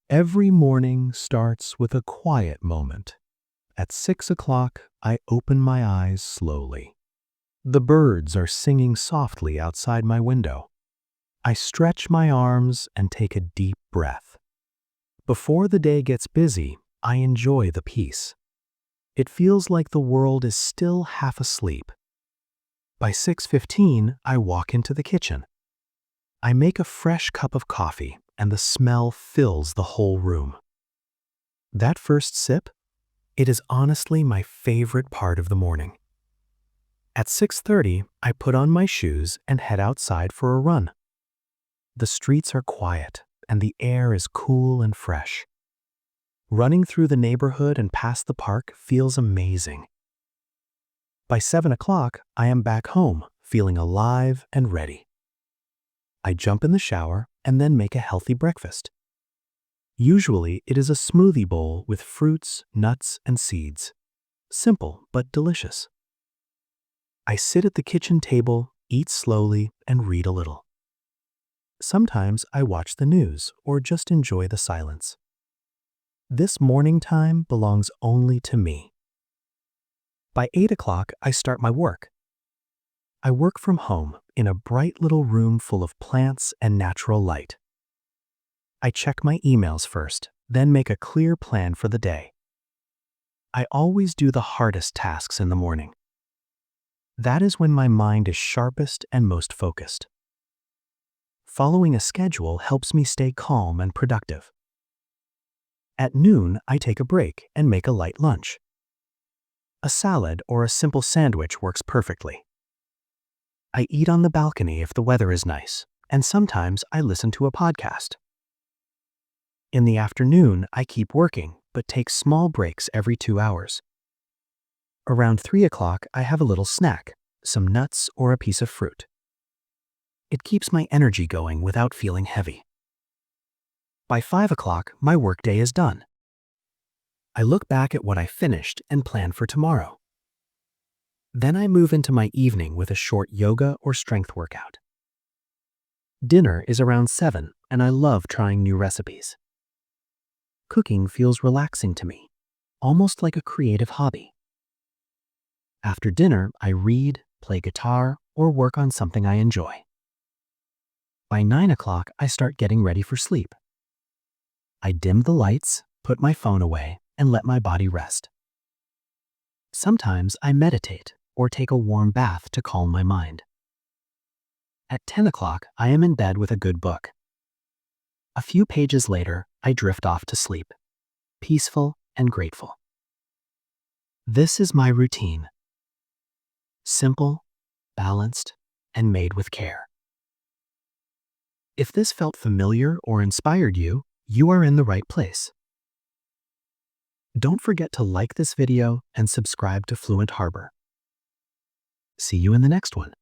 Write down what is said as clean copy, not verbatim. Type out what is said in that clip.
Every morning starts with a quiet moment. At 6 o'clock, I open my eyes slowly. The birds are singing softly outside my window. I stretch my arms and take a deep breath. Before the day gets busy, I enjoy the peace. It feels like the world is still half asleep. By 6:15, I walk into the kitchen. I make a fresh cup of coffee, and the smell fills the whole room. That first sip, it is honestly my favorite part of the morning. At 6:30, I put on my shoes and head outside for a run. The streets are quiet, and the air is cool and fresh. Running through the neighborhood and past the park feels amazing. By 7 o'clock, I am back home, feeling alive and ready. I jump in the shower and then make a healthy breakfast. Usually, it is a smoothie bowl with fruits, nuts, and seeds. Simple but delicious. I sit at the kitchen table, eat slowly, and read a little. Sometimes I watch the news or just enjoy the silence. This morning time belongs only to me. By 8 o'clock, I start my work. I work from home in a bright little room full of plants and natural light. I check my emails first, then make a clear plan for the day. I always do the hardest tasks in the morning. That is when my mind is sharpest and most focused. Following a schedule helps me stay calm and productive. At noon, I take a break and make a light lunch. A salad or a simple sandwich works perfectly. I eat on the balcony if the weather is nice, and sometimes I listen to a podcast. In the afternoon, I keep working, but take small breaks every 2 hours. Around 3 o'clock, I have a little snack, some nuts or a piece of fruit. It keeps my energy going without feeling heavy. By 5 o'clock, my workday is done. I look back at what I finished and plan for tomorrow. Then I move into my evening with a short yoga or strength workout. Dinner is around 7, and I love trying new recipes. Cooking feels relaxing to me, almost like a creative hobby. After dinner, I read, play guitar, or work on something I enjoy. By 9 o'clock, I start getting ready for sleep. I dim the lights, put my phone away, and let my body rest. Sometimes I meditate or take a warm bath to calm my mind. At 10 o'clock, I am in bed with a good book. A few pages later, I drift off to sleep, peaceful and grateful. This is my routine. Simple, balanced, and made with care. If this felt familiar or inspired you, you are in the right place. Don't forget to like this video and subscribe to Fluent Harbor. See you in the next one.